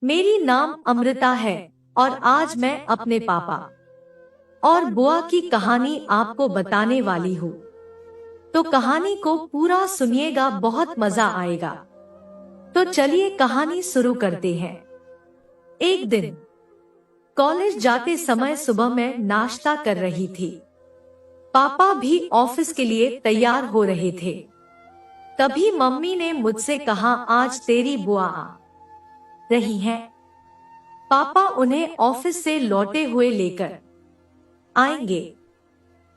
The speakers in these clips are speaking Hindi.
मेरी नाम अमृता है और आज मैं अपने पापा और बुआ की कहानी आपको बताने वाली हूँ। तो कहानी को पूरा सुनिएगा, बहुत मजा आएगा। तो चलिए कहानी शुरू करते हैं। एक दिन कॉलेज जाते समय सुबह मैं नाश्ता कर रही थी। पापा भी ऑफिस के लिए तैयार हो रहे थे। तभी मम्मी ने मुझसे कहा, आज तेरी बुआ आ रही हैं। पापा उन्हें ऑफिस से लौटे हुए लेकर आएंगे।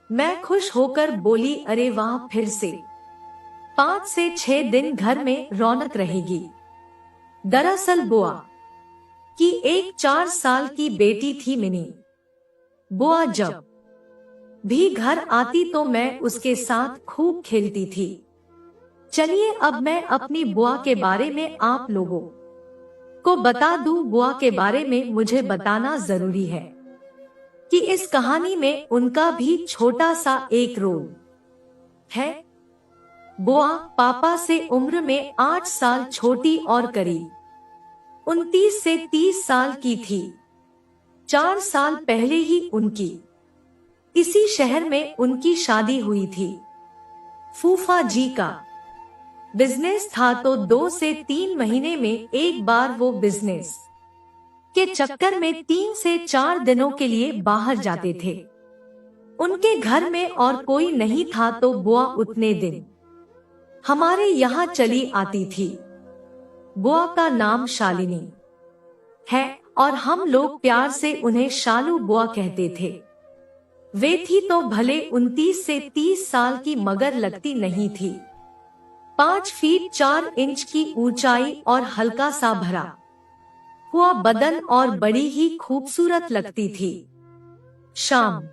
मैं खुश होकर बोली, अरे वाह, फिर से 5 से 6 दिन घर में रौनक रहेगी। दरअसल बुआ की एक 4 साल की बेटी थी मिनी। बुआ जब भी घर आती तो मैं उसके साथ खूब खेलती थी। चलिए अब मैं अपनी बुआ के बारे में आप लोगों को बता दूं। बुआ के बारे में मुझे बताना जरूरी है कि इस कहानी में उनका भी छोटा सा एक रोल है। बुआ पापा से उम्र में 8 साल छोटी और करीब 29 से 30 साल की थी। 4 साल पहले ही उनकी इसी शहर में उनकी शादी हुई थी। फूफा जी का बिजनेस था तो 2 से 3 महीने में एक बार वो बिजनेस के चक्कर में 3 से 4 दिनों के लिए बाहर जाते थे। उनके घर में और कोई नहीं था तो बुआ उतने दिन हमारे यहाँ चली आती थी। बुआ का नाम शालिनी है और हम लोग प्यार से उन्हें शालू बुआ कहते थे। वे थी तो भले 29 से 30 साल की मगर लगती नहीं थी। 5 फीट 4 इंच की ऊंचाई और हल्का सा भरा हुआ बदन और बड़ी ही खूबसूरत लगती थी। शाम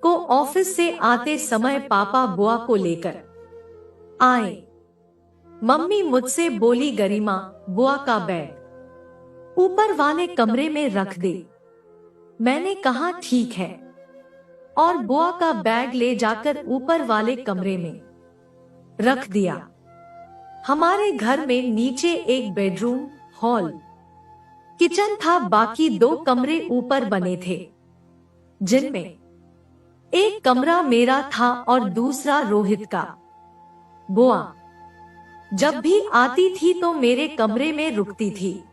को ऑफिस से आते समय पापा बुआ को लेकर आए। मम्मी मुझसे बोली, गरिमा, बुआ का बैग ऊपर वाले कमरे में रख दे। मैंने कहा ठीक है और बुआ का बैग ले जाकर ऊपर वाले कमरे में रख दिया। हमारे घर में नीचे एक बेडरूम, हॉल, किचन था। बाकी 2 कमरे ऊपर बने थे, जिनमें एक कमरा मेरा था और दूसरा रोहित का। बुआ जब भी आती थी तो मेरे कमरे में रुकती थी,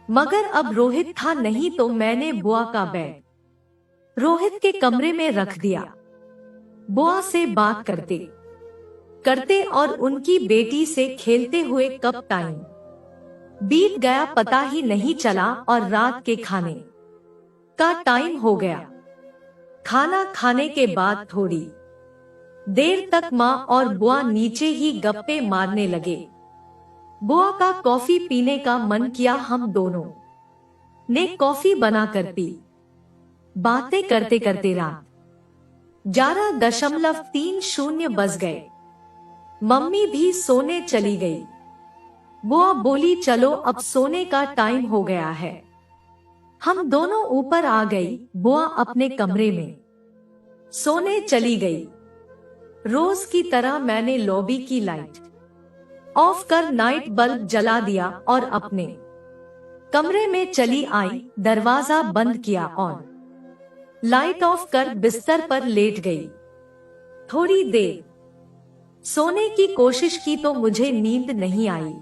मगर अब रोहित था नहीं तो मैंने बुआ का बैग रोहित के कमरे में रख दिया। बुआ से बात करते करते और उनकी बेटी से खेलते हुए कब टाइम बीत गया पता ही नहीं चला और रात के खाने का टाइम हो गया। खाना खाने के बाद थोड़ी देर तक माँ और बुआ नीचे ही गप्पे मारने लगे। बुआ का कॉफी पीने का मन किया। हम दोनों ने कॉफी बनाकर पी। बातें करते करते रात 11:30 बज गए। मम्मी भी सोने चली गई। बुआ बोली, चलो अब सोने का टाइम हो गया है। हम दोनों ऊपर आ गई। बुआ अपने कमरे में सोने चली गई। रोज की तरह मैंने लॉबी की लाइट ऑफ कर नाइट बल्ब जला दिया और अपने कमरे में चली आई। दरवाजा बंद किया और लाइट ऑफ कर बिस्तर पर लेट गई। थोड़ी देर सोने की कोशिश की तो मुझे नींद नहीं आई।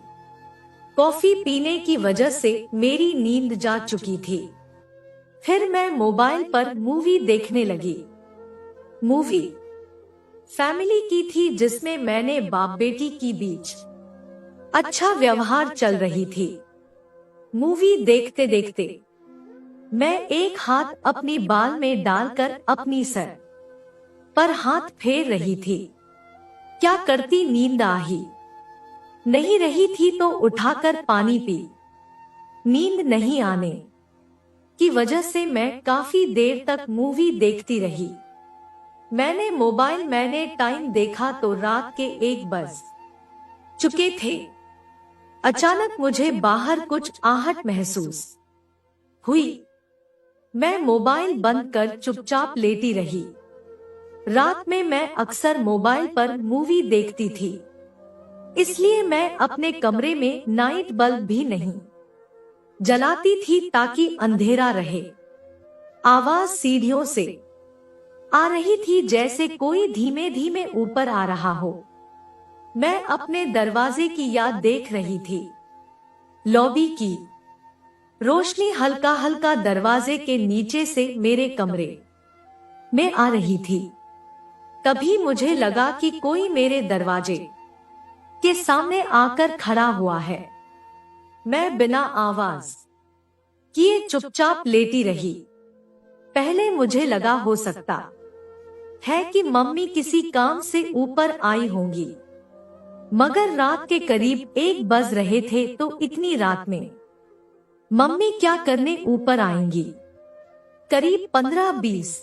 कॉफी पीने की वजह से मेरी नींद जा चुकी थी। फिर मैं मोबाइल पर मूवी देखने लगी। मूवी फैमिली की थी, जिसमें मैंने बाप बेटी की बीच अच्छा व्यवहार चल रही थी। मूवी देखते देखते मैं एक हाथ अपनी बाल में डालकर अपनी सर पर हाथ फेर रही थी। क्या करती, नींद आ ही नहीं रही थी तो उठाकर पानी पी। नींद नहीं आने की वजह से मैं काफी देर तक मूवी देखती रही। मैंने टाइम देखा तो रात के 1 बज चुके थे। अचानक मुझे बाहर कुछ आहट महसूस हुई। मैं मोबाइल बंद कर चुपचाप लेटी रही। रात में मैं अक्सर मोबाइल पर मूवी देखती थी, इसलिए मैं अपने कमरे में नाइट बल्ब भी नहीं जलाती थी ताकि अंधेरा रहे। आवाज सीढ़ियों से आ रही थी, जैसे कोई धीमे धीमे ऊपर आ रहा हो। मैं अपने दरवाजे की याद देख रही थी। लॉबी की रोशनी हल्का हल्का दरवाजे के नीचे से मेरे कमरे में आ रही थी। तभी मुझे लगा कि कोई मेरे दरवाजे के सामने आकर खड़ा हुआ है। मैं बिना आवाज किए चुपचाप लेटी रही। पहले मुझे लगा हो सकता है कि मम्मी किसी काम से ऊपर आई होंगी, मगर रात के करीब 1 बज रहे थे, तो इतनी रात में मम्मी क्या करने ऊपर आएंगी। करीब 15-20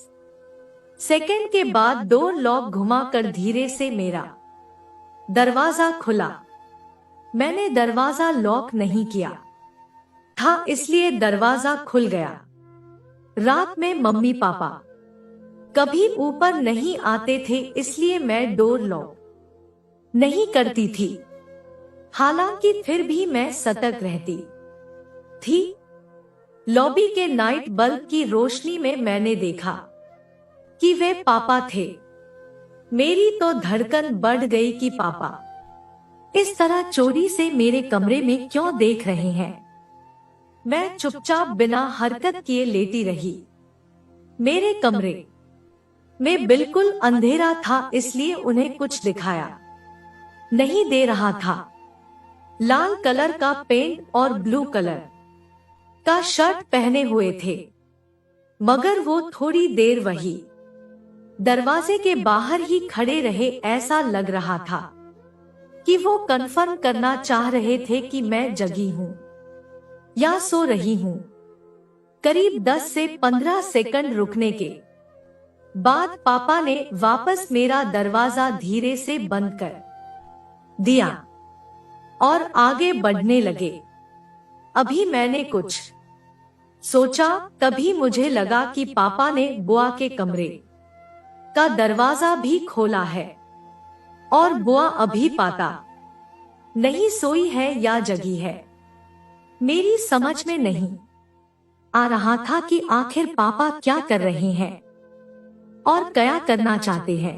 सेकंड के बाद डोर लॉक घुमाकर धीरे से मेरा दरवाजा खुला। मैंने दरवाजा लॉक नहीं किया था, इसलिए दरवाजा खुल गया। रात में मम्मी पापा कभी ऊपर नहीं आते थे, इसलिए मैं डोर लॉक नहीं करती थी। हालांकि फिर भी मैं सतर्क रहती थी। लॉबी के नाइट बल्ब की रोशनी में मैंने देखा कि वे पापा थे। मेरी तो धड़कन बढ़ गई कि पापा इस तरह चोरी से मेरे कमरे में क्यों देख रहे हैं। मैं चुपचाप बिना हरकत किए लेटी रही। मेरे कमरे में बिल्कुल अंधेरा था, इसलिए उन्हें कुछ दिखाया नहीं दे रहा था। लाल कलर का पेंट और ब्लू कलर का शर्ट पहने हुए थे, मगर वो थोड़ी देर वही दरवाजे के बाहर ही खड़े रहे। ऐसा लग रहा था कि वो कंफर्म करना चाह रहे थे कि मैं जगी हूँ या सो रही हूँ। करीब 10 से 15 सेकंड रुकने के बाद पापा ने वापस मेरा दरवाजा धीरे से बंद कर दिया और आगे बढ़ने लगे। अभी मैंने कुछ सोचा, तभी मुझे लगा कि पापा ने बुआ के कमरे का दरवाजा भी खोला है और बुआ अभी पता नहीं सोई है या जगी है। मेरी समझ में नहीं आ रहा था कि आखिर पापा क्या कर रहे हैं और क्या करना चाहते हैं।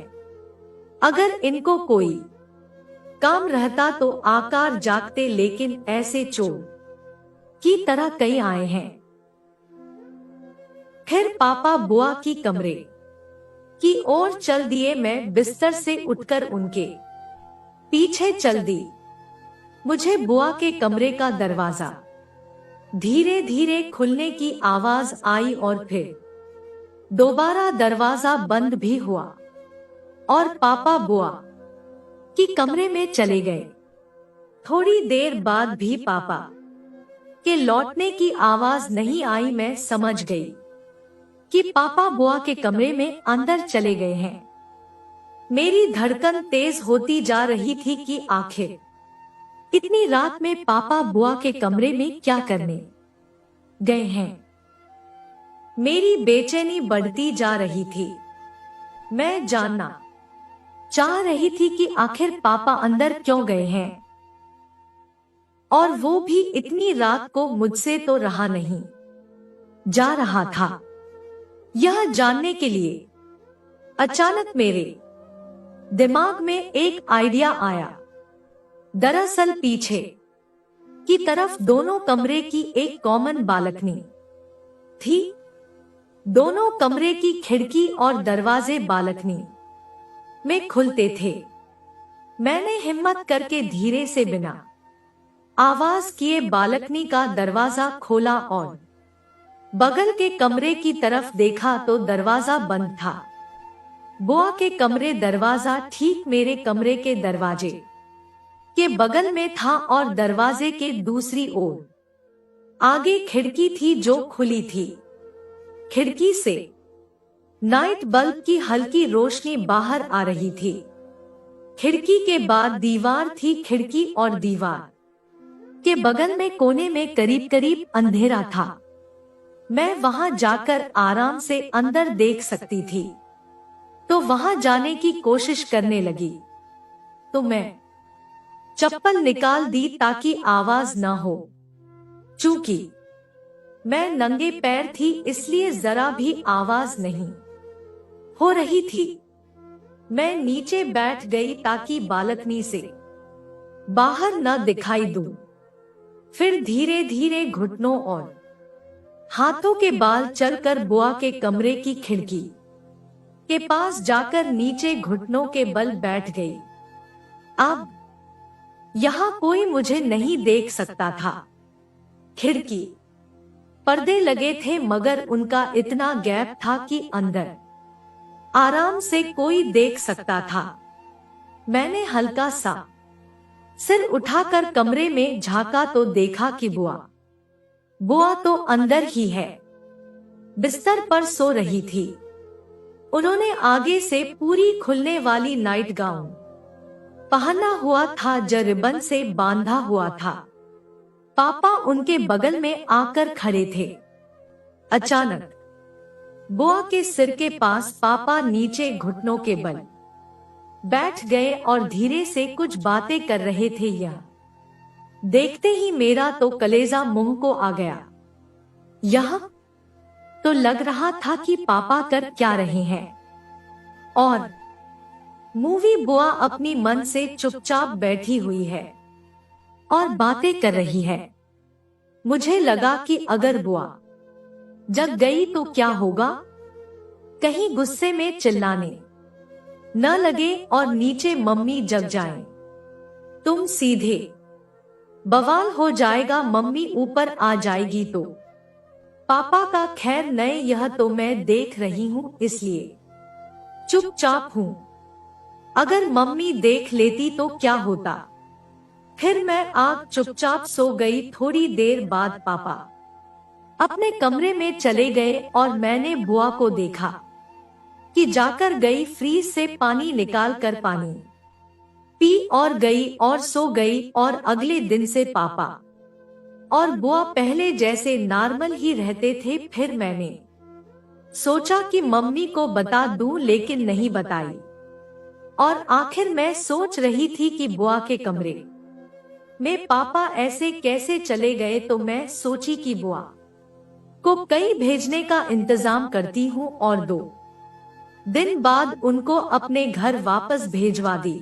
अगर इनको कोई काम रहता तो आकर जागते, लेकिन ऐसे चोर की तरह कई आए हैं। फिर पापा बुआ की कमरे की ओर चल दिए। मैं बिस्तर से उठकर उनके पीछे चल दी। मुझे बुआ के कमरे का दरवाजा धीरे धीरे खुलने की आवाज आई और फिर दोबारा दरवाजा बंद भी हुआ और पापा बुआ की कमरे में चले गए। थोड़ी देर बाद भी पापा के लौटने की आवाज नहीं आई। मैं समझ गई कि पापा बुआ के कमरे में अंदर चले गए हैं। मेरी धड़कन तेज होती जा रही थी कि आखिर इतनी रात में पापा बुआ के कमरे में क्या करने गए हैं। मेरी बेचैनी बढ़ती जा रही थी। मैं जानना चाह रही थी कि आखिर पापा अंदर क्यों गए हैं, और वो भी इतनी रात को। मुझसे तो रहा नहीं जा रहा था यह जानने के लिए। अचानक मेरे दिमाग में एक आइडिया आया। दरअसल पीछे की तरफ दोनों कमरे की एक कॉमन बालकनी थी। दोनों कमरे की खिड़की और दरवाजे बालकनी में खुलते थे। मैंने हिम्मत करके धीरे से बिना आवाज किए बालकनी का दरवाजा खोला और बगल के कमरे की तरफ देखा तो दरवाजा बंद था। बुआ के कमरे दरवाजा ठीक मेरे कमरे के दरवाजे के बगल में था और दरवाजे के दूसरी ओर आगे खिड़की थी जो खुली थी। खिड़की से नाइट बल्ब की हल्की रोशनी बाहर आ रही थी। खिड़की के बाद दीवार थी। खिड़की और दीवार के बगल में कोने में करीब करीब अंधेरा था। मैं वहां जाकर आराम से अंदर देख सकती थी, तो वहां जाने की कोशिश करने लगी। तो मैं चप्पल निकाल दी ताकि आवाज न हो। चूंकि मैं नंगे पैर थी इसलिए जरा भी आवाज नहीं हो रही थी। मैं नीचे बैठ गई ताकि बालकनी से बाहर न दिखाई दूं। फिर धीरे धीरे घुटनों और हाथों के बाल चलकर बुआ के कमरे की खिड़की के पास जाकर नीचे घुटनों के बल बैठ गई। अब यहाँ कोई मुझे नहीं देख सकता था। खिड़की पर्दे लगे थे मगर उनका इतना गैप था कि अंदर आराम से कोई देख सकता था। मैंने हल्का सा सिर उठाकर कमरे में झांका तो देखा कि बुआ तो अंदर ही है, बिस्तर पर सो रही थी। उन्होंने आगे से पूरी खुलने वाली नाइट गाउन पहना हुआ था जो रिबन से बांधा हुआ था। पापा उनके बगल में आकर खड़े थे। अचानक बुआ के सिर के पास पापा नीचे घुटनों के बल बैठ गए और धीरे से कुछ बातें कर रहे थे। यह देखते ही मेरा तो कलेजा मुंह को आ गया। यह तो लग रहा था कि पापा कर क्या रहे हैं। और मूवी बुआ अपनी मन से चुपचाप बैठी हुई है और बातें कर रही है। मुझे लगा कि अगर बुआ जग गई तो क्या होगा, कहीं गुस्से में चिल्लाने न लगे और नीचे मम्मी जग जाएं, तुम सीधे बवाल हो जाएगा, मम्मी ऊपर आ जाएगी तो पापा का खैर नए, यह तो मैं देख रही हूँ इसलिए चुपचाप हूँ। अगर मम्मी देख लेती तो क्या होता। फिर मैं आग चुपचाप सो गई। थोड़ी देर बाद पापा अपने कमरे में चले गए और मैंने बुआ को देखा कि जाकर गई फ्रीज से पानी निकाल कर पानी पी और गई और सो गई। और अगले दिन से पापा और बुआ पहले जैसे नॉर्मल ही रहते थे। फिर मैंने सोचा कि मम्मी को बता दूं लेकिन नहीं बताई। और आखिर मैं सोच रही थी कि बुआ के कमरे में पापा ऐसे कैसे चले गए, तो मैं सोची कि बुआ को कहीं भेजने का इंतजाम करती हूँ और 2 दिन बाद उनको अपने घर वापस भेजवा दी।